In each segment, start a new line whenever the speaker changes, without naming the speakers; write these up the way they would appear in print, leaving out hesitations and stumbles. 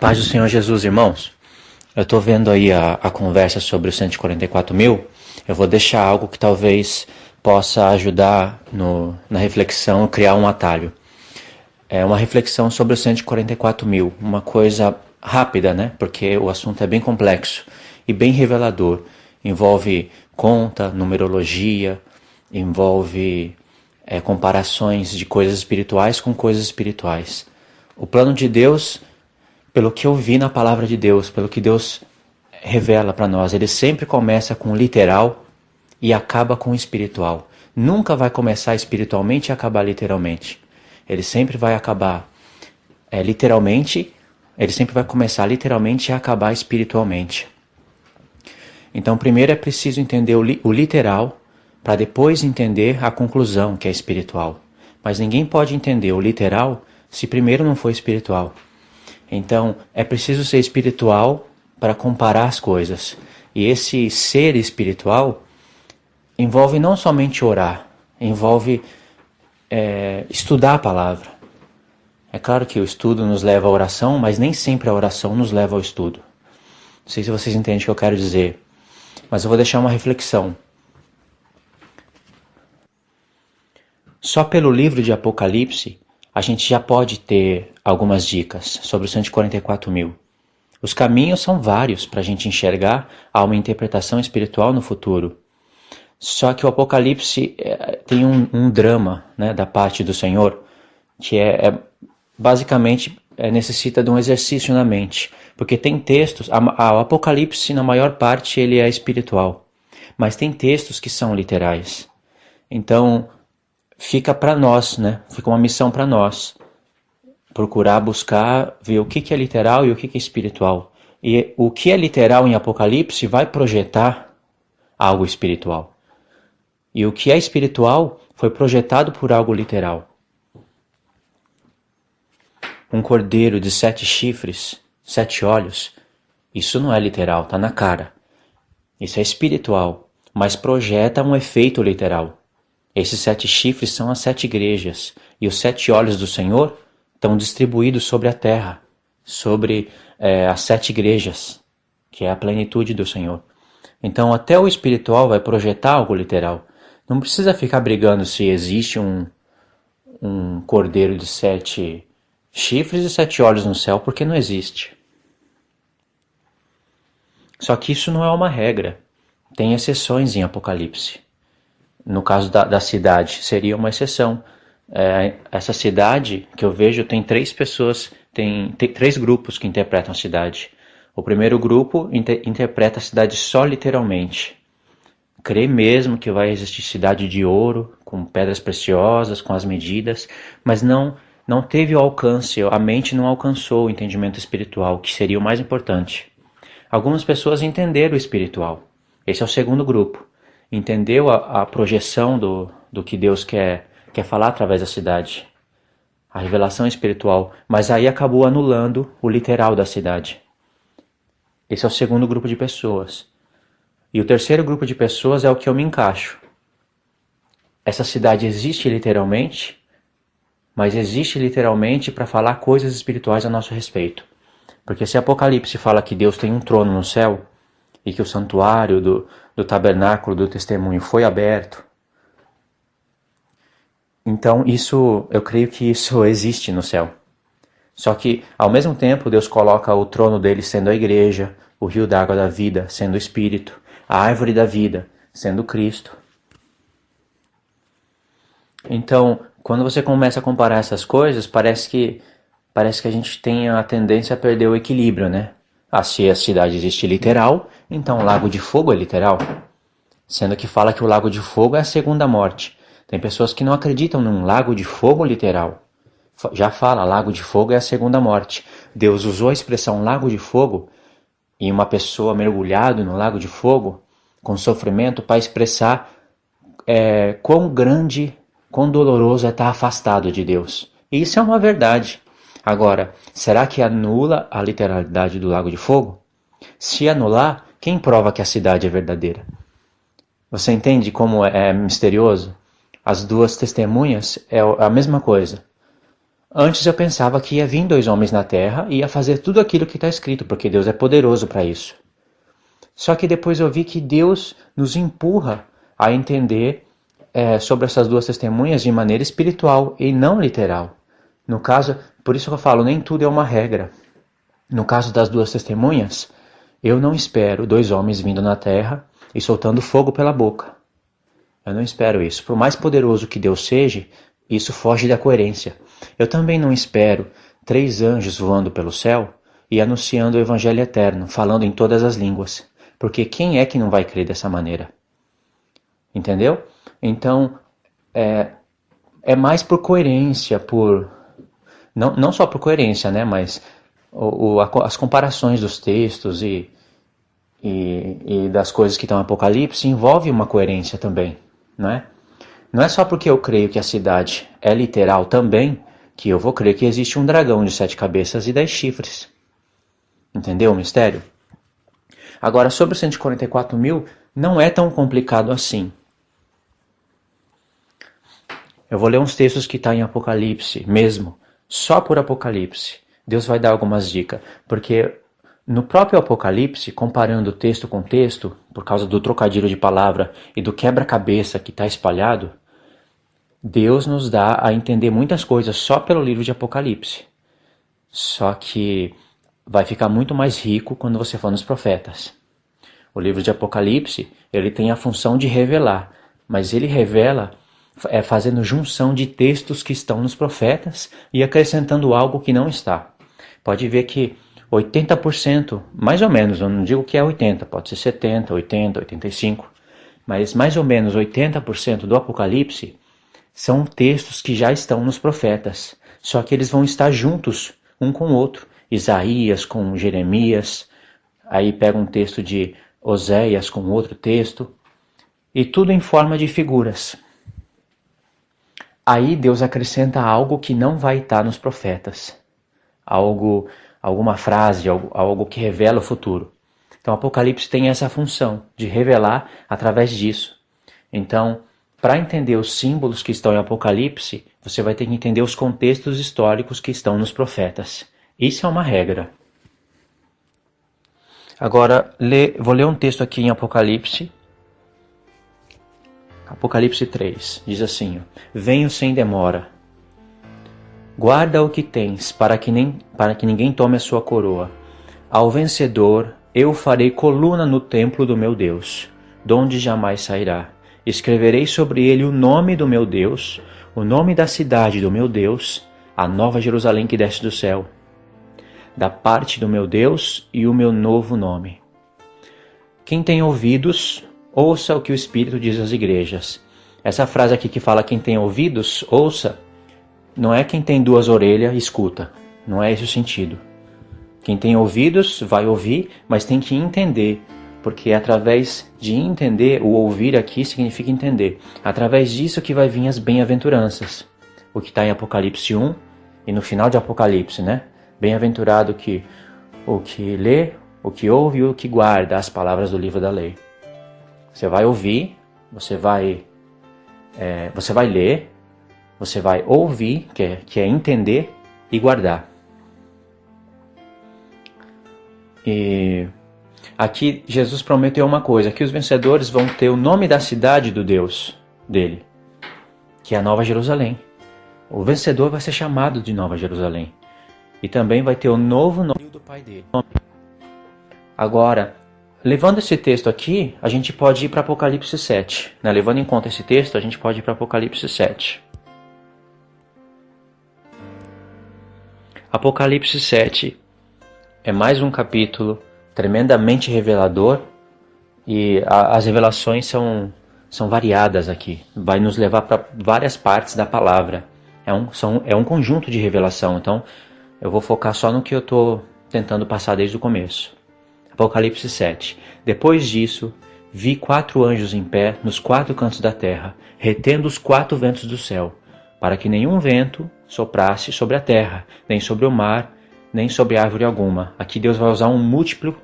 Paz do Senhor Jesus, irmãos. Eu estou vendo aí a conversa sobre os 144 mil. Eu vou deixar algo que talvez possa ajudar na reflexão, criar um atalho. É uma reflexão sobre os 144 mil, uma coisa rápida, né? Porque o assunto é bem complexo e bem revelador. Envolve conta, numerologia, envolve comparações de coisas espirituais com coisas espirituais. O plano de Deus, pelo que eu vi na palavra de Deus, pelo que Deus revela para nós, ele sempre começa com o literal e acaba com o espiritual. Nunca vai começar espiritualmente e acabar literalmente. Ele sempre vai acabar literalmente, ele sempre vai começar literalmente e acabar espiritualmente. Então, primeiro é preciso entender o literal para depois entender a conclusão, que é espiritual. Mas ninguém pode entender o literal se primeiro não for espiritual. Então, é preciso ser espiritual para comparar as coisas. E esse ser espiritual envolve não somente orar, envolve estudar a palavra. É claro que o estudo nos leva à oração, mas nem sempre a oração nos leva ao estudo. Não sei se vocês entendem o que eu quero dizer, mas eu vou deixar uma reflexão. Só pelo livro de Apocalipse, a gente já pode ter algumas dicas sobre os 144 mil. Os caminhos são vários para a gente enxergar a uma interpretação espiritual no futuro. Só que o Apocalipse tem um drama, né, da parte do Senhor, que basicamente necessita de um exercício na mente. Porque tem textos, o Apocalipse na maior parte ele é espiritual, mas tem textos que são literais. Então fica para nós, né? Fica uma missão para nós procurar buscar, ver o que é literal e o que é espiritual. E o que é literal em Apocalipse vai projetar algo espiritual. E o que é espiritual foi projetado por algo literal. Um cordeiro de 7 chifres, 7 olhos, isso não é literal, está na cara. Isso é espiritual, mas projeta um efeito literal. Esses 7 chifres são as 7 igrejas, e os 7 olhos do Senhor estão distribuídos sobre a terra, sobre as 7 igrejas, que é a plenitude do Senhor. Então até o espiritual vai projetar algo literal. Não precisa ficar brigando se existe um cordeiro de 7 chifres e 7 olhos no céu, porque não existe. Só que isso não é uma regra. Tem exceções em Apocalipse. No caso da cidade, seria uma exceção. Essa cidade que eu vejo tem 3 pessoas, tem 3 grupos que interpretam a cidade. O primeiro grupo interpreta a cidade só literalmente. Crê mesmo que vai existir cidade de ouro, com pedras preciosas, com as medidas, mas não teve o alcance, a mente não alcançou o entendimento espiritual, que seria o mais importante. Algumas pessoas entenderam o espiritual. Esse é o segundo grupo. Entendeu a projeção do que Deus quer falar através da cidade. A revelação espiritual. Mas aí acabou anulando o literal da cidade. Esse é o segundo grupo de pessoas. E o terceiro grupo de pessoas é o que eu me encaixo. Essa cidade existe literalmente, mas existe literalmente para falar coisas espirituais a nosso respeito. Porque se Apocalipse fala que Deus tem um trono no céu, e que o santuário do tabernáculo do testemunho foi aberto, então eu creio que isso existe no céu. Só que, ao mesmo tempo, Deus coloca o trono dele sendo a igreja, o rio d'água da vida sendo o Espírito, a árvore da vida sendo Cristo. Então, quando você começa a comparar essas coisas, parece que a gente tem a tendência a perder o equilíbrio, né? Se a cidade existe literal, então o lago de fogo é literal. Sendo que fala que o lago de fogo é a segunda morte. Tem pessoas que não acreditam num lago de fogo literal. Já fala, lago de fogo é a segunda morte. Deus usou a expressão lago de fogo em uma pessoa mergulhada no lago de fogo, com sofrimento, para expressar quão grande, quão doloroso é estar afastado de Deus. E isso é uma verdade. Agora, será que anula a literalidade do lago de fogo? Se anular, quem prova que a cidade é verdadeira? Você entende como é misterioso? As duas testemunhas é a mesma coisa. Antes eu pensava que ia vir 2 homens na terra e ia fazer tudo aquilo que está escrito, porque Deus é poderoso para isso. Só que depois eu vi que Deus nos empurra a entender sobre essas 2 testemunhas de maneira espiritual e não literal. No caso, por isso que eu falo, nem tudo é uma regra. No caso das 2 testemunhas, eu não espero 2 homens vindo na terra e soltando fogo pela boca. Eu não espero isso. Por mais poderoso que Deus seja, isso foge da coerência. Eu também não espero 3 anjos voando pelo céu e anunciando o evangelho eterno, falando em todas as línguas. Porque quem é que não vai crer dessa maneira? Entendeu? Então, é mais por coerência, não só por coerência, né? Mas as comparações dos textos e das coisas que estão no Apocalipse envolve uma coerência também, não é? Não é só porque eu creio que a cidade é literal também que eu vou crer que existe um dragão de 7 cabeças e 10 chifres. Entendeu o mistério? Agora, sobre os 144 mil, não é tão complicado assim. Eu vou ler uns textos que estão em Apocalipse mesmo, só por Apocalipse. Deus vai dar algumas dicas, porque no próprio Apocalipse, comparando texto com texto, por causa do trocadilho de palavra e do quebra-cabeça que está espalhado, Deus nos dá a entender muitas coisas só pelo livro de Apocalipse. Só que vai ficar muito mais rico quando você for nos profetas. O livro de Apocalipse, ele tem a função de revelar, mas ele revela fazendo junção de textos que estão nos profetas e acrescentando algo que não está. Pode ver que 80%, mais ou menos, eu não digo que é 80%, pode ser 70%, 80%, 85%, mas mais ou menos 80% do Apocalipse são textos que já estão nos profetas, só que eles vão estar juntos, um com o outro. Isaías com Jeremias, aí pega um texto de Oséias com outro texto, e tudo em forma de figuras. Aí Deus acrescenta algo que não vai estar nos profetas, alguma frase, algo que revela o futuro. Então o Apocalipse tem essa função de revelar através disso. Então, para entender os símbolos que estão em Apocalipse, você vai ter que entender os contextos históricos que estão nos profetas. Isso é uma regra. Agora, vou ler um texto aqui em Apocalipse. Apocalipse 3, diz assim: Venho sem demora. Guarda o que tens, para que ninguém tome a sua coroa. Ao vencedor, eu farei coluna no templo do meu Deus, donde jamais sairá. Escreverei sobre ele o nome do meu Deus, o nome da cidade do meu Deus, a nova Jerusalém que desce do céu, da parte do meu Deus e o meu novo nome. Quem tem ouvidos, ouça o que o Espírito diz às igrejas. Essa frase aqui que fala quem tem ouvidos, ouça, não é quem tem 2 orelhas, escuta. Não é esse o sentido. Quem tem ouvidos vai ouvir, mas tem que entender. Porque é através de entender, o ouvir aqui significa entender. Através disso que vai vir as bem-aventuranças. O que está em Apocalipse 1 e no final de Apocalipse, né? Bem-aventurado o que lê, o que ouve e o que guarda as palavras do livro da lei. Você vai ouvir, você vai ler, você vai ouvir, que é entender, e guardar. E aqui Jesus prometeu uma coisa, que os vencedores vão ter o nome da cidade do Deus dele, que é a Nova Jerusalém. O vencedor vai ser chamado de Nova Jerusalém. E também vai ter o novo nome do pai dele. Agora, levando esse texto aqui, a gente pode ir para Apocalipse 7. Né? Levando em conta esse texto, a gente pode ir para Apocalipse 7. Apocalipse 7 é mais um capítulo tremendamente revelador e as revelações são variadas aqui. Vai nos levar para várias partes da palavra. É um conjunto de revelação, então eu vou focar só no que eu estou tentando passar desde o começo. Apocalipse 7. Depois disso, vi 4 anjos em pé nos 4 cantos da terra, retendo os 4 ventos do céu, para que nenhum vento soprasse sobre a terra, nem sobre o mar, nem sobre árvore alguma. Aqui Deus vai usar um múltiplo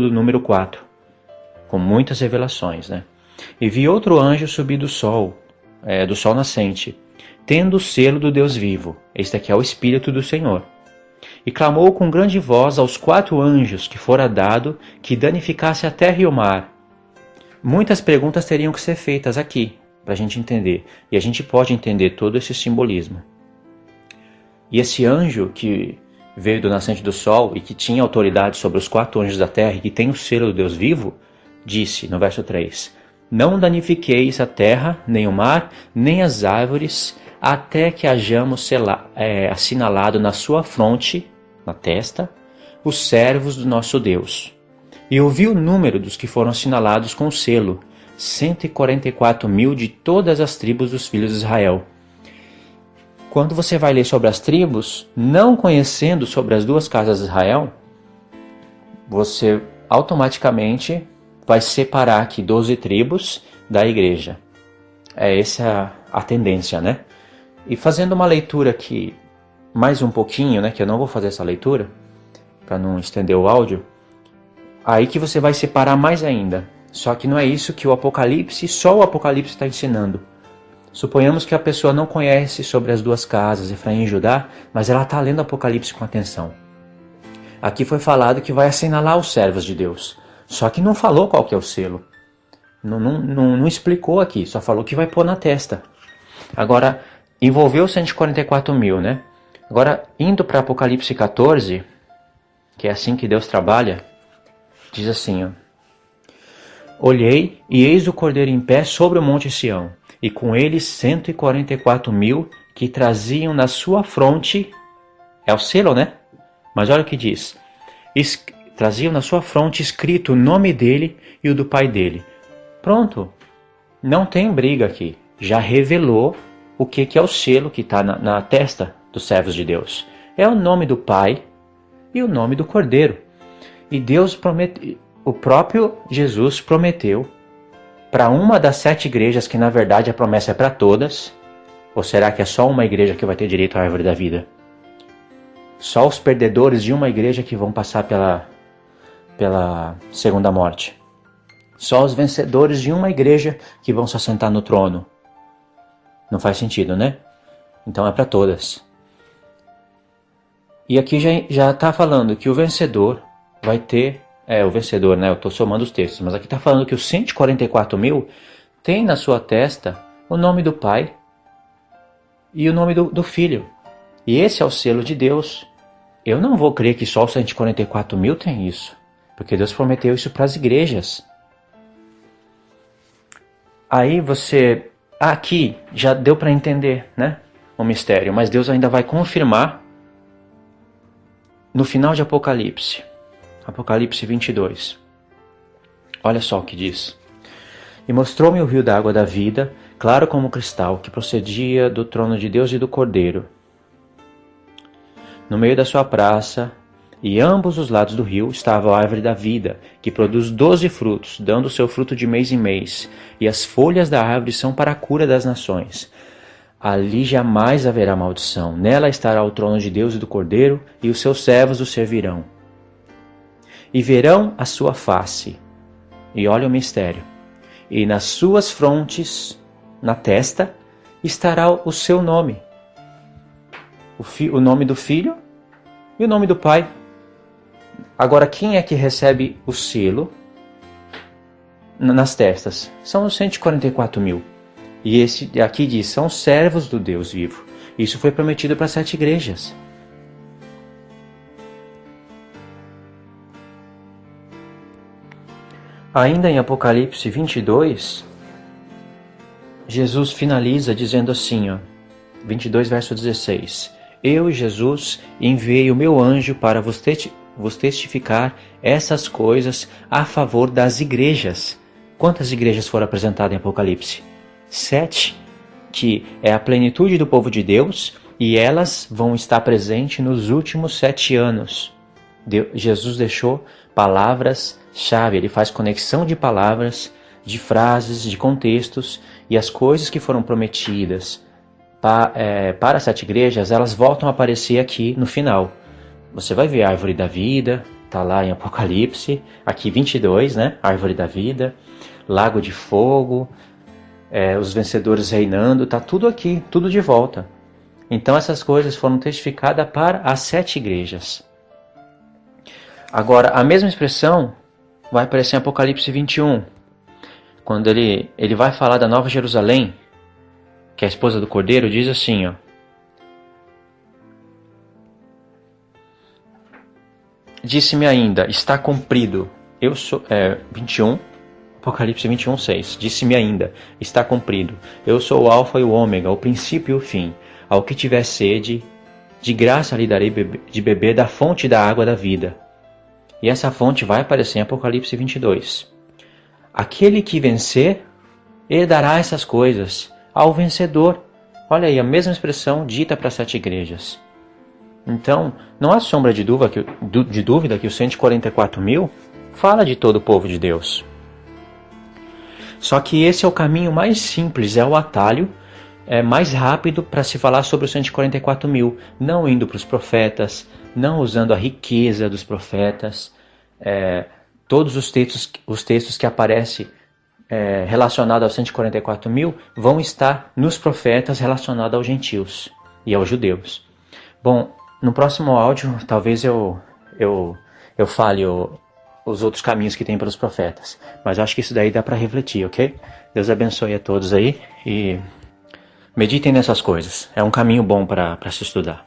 do número 4, com muitas revelações, né? E vi outro anjo subir do sol nascente, tendo o selo do Deus vivo. Este aqui é o Espírito do Senhor. E clamou com grande voz aos 4 anjos que fora dado que danificasse a terra e o mar. Muitas perguntas teriam que ser feitas aqui, para a gente entender. E a gente pode entender todo esse simbolismo. E esse anjo que veio do nascente do sol e que tinha autoridade sobre os 4 anjos da terra e que tem o selo do Deus vivo, disse no verso 3: Não danifiqueis a terra, nem o mar, nem as árvores, até que hajamos assinalado na sua fronte, na testa, os servos do nosso Deus. E ouvi o número dos que foram assinalados com o selo, 144.000 de todas as tribos dos filhos de Israel. Quando você vai ler sobre as tribos, não conhecendo sobre as 2 casas de Israel, você automaticamente vai separar aqui 12 tribos da igreja. É essa a tendência, né? E fazendo uma leitura aqui, mais um pouquinho, né? Que eu não vou fazer essa leitura, para não estender o áudio. Aí que você vai separar mais ainda. Só que não é isso que só o Apocalipse está ensinando. Suponhamos que a pessoa não conhece sobre as 2 casas, Efraim e Judá, mas ela está lendo o Apocalipse com atenção. Aqui foi falado que vai assinalar os servos de Deus. Só que não falou qual que é o selo. Não explicou aqui, só falou que vai pôr na testa. Agora, envolveu 144.000, né? Agora, indo para Apocalipse 14, que é assim que Deus trabalha, diz assim, ó: Olhei, e eis o Cordeiro em pé sobre o monte Sião, e com ele 144.000 que traziam na sua fronte, é o selo, né? Mas olha o que diz, traziam na sua fronte escrito o nome dele e o do pai dele. Pronto, não tem briga aqui, já revelou o que é o selo que está na testa dos servos de Deus. É o nome do pai e o nome do Cordeiro. E Deus prometeu, o próprio Jesus prometeu para uma das 7 igrejas, que na verdade a promessa é para todas, ou será que é só uma igreja que vai ter direito à árvore da vida? Só os perdedores de uma igreja que vão passar pela segunda morte. Só os vencedores de uma igreja que vão se assentar no trono. Não faz sentido, né? Então é para todas. E aqui já está falando que o vencedor vai ter... o vencedor, né? Eu estou somando os textos, mas aqui está falando que os 144.000 tem na sua testa o nome do Pai e o nome do Filho. E esse é o selo de Deus. Eu não vou crer que só os 144.000 tem isso, porque Deus prometeu isso para as igrejas. Aí você... Aqui já deu para entender, né? O mistério, mas Deus ainda vai confirmar no final de Apocalipse. Apocalipse 22. Olha só o que diz. E mostrou-me o rio da água da vida, claro como cristal, que procedia do trono de Deus e do Cordeiro. No meio da sua praça, e ambos os lados do rio, estava a árvore da vida, que produz 12 frutos, dando seu fruto de mês em mês, e as folhas da árvore são para a cura das nações. Ali jamais haverá maldição. Nela estará o trono de Deus e do Cordeiro, e os seus servos o servirão. E verão a sua face. E olha o mistério. E nas suas frontes, na testa, estará o seu nome. O nome do Filho e o nome do Pai. Agora, quem é que recebe o selo nas testas? São os 144.000. E esse aqui diz, são servos do Deus vivo. Isso foi prometido para 7 igrejas. Ainda em Apocalipse 22, Jesus finaliza dizendo assim, 22 verso 16. Eu, Jesus, enviei o meu anjo para vos testificar essas coisas a favor das igrejas. Quantas igrejas foram apresentadas em Apocalipse? 7, que é a plenitude do povo de Deus, e elas vão estar presentes nos últimos 7 anos. Jesus deixou palavras-chave, ele faz conexão de palavras, de frases, de contextos, e as coisas que foram prometidas para as 7 igrejas, elas voltam a aparecer aqui no final. Você vai ver a árvore da vida, está lá em Apocalipse, aqui 22, né? Árvore da vida, lago de fogo, os vencedores reinando, está tudo aqui, tudo de volta. Então essas coisas foram testificadas para as 7 igrejas. Agora, a mesma expressão vai aparecer em Apocalipse 21, quando ele vai falar da Nova Jerusalém, que é a esposa do Cordeiro, diz assim, ó. Disse-me ainda, está cumprido. 21, Apocalipse 21, 6. Disse-me ainda, está cumprido. Eu sou o alfa e o ômega, o princípio e o fim. Ao que tiver sede, de graça lhe darei de beber da fonte da água da vida. E essa fonte vai aparecer em Apocalipse 22. Aquele que vencer, herdará essas coisas ao vencedor. Olha aí, a mesma expressão dita para as 7 igrejas. Então, não há sombra de dúvida que os 144 mil fala de todo o povo de Deus. Só que esse é o caminho mais simples, é o atalho mais rápido para se falar sobre os 144 mil, não indo para os profetas, não usando a riqueza dos profetas. Todos os textos que aparecem relacionados aos 144 mil vão estar nos profetas relacionados aos gentios e aos judeus. Bom, no próximo áudio talvez eu fale os outros caminhos que tem pelos profetas, mas acho que isso daí dá para refletir, ok? Deus abençoe a todos aí e meditem nessas coisas, é um caminho bom para se estudar.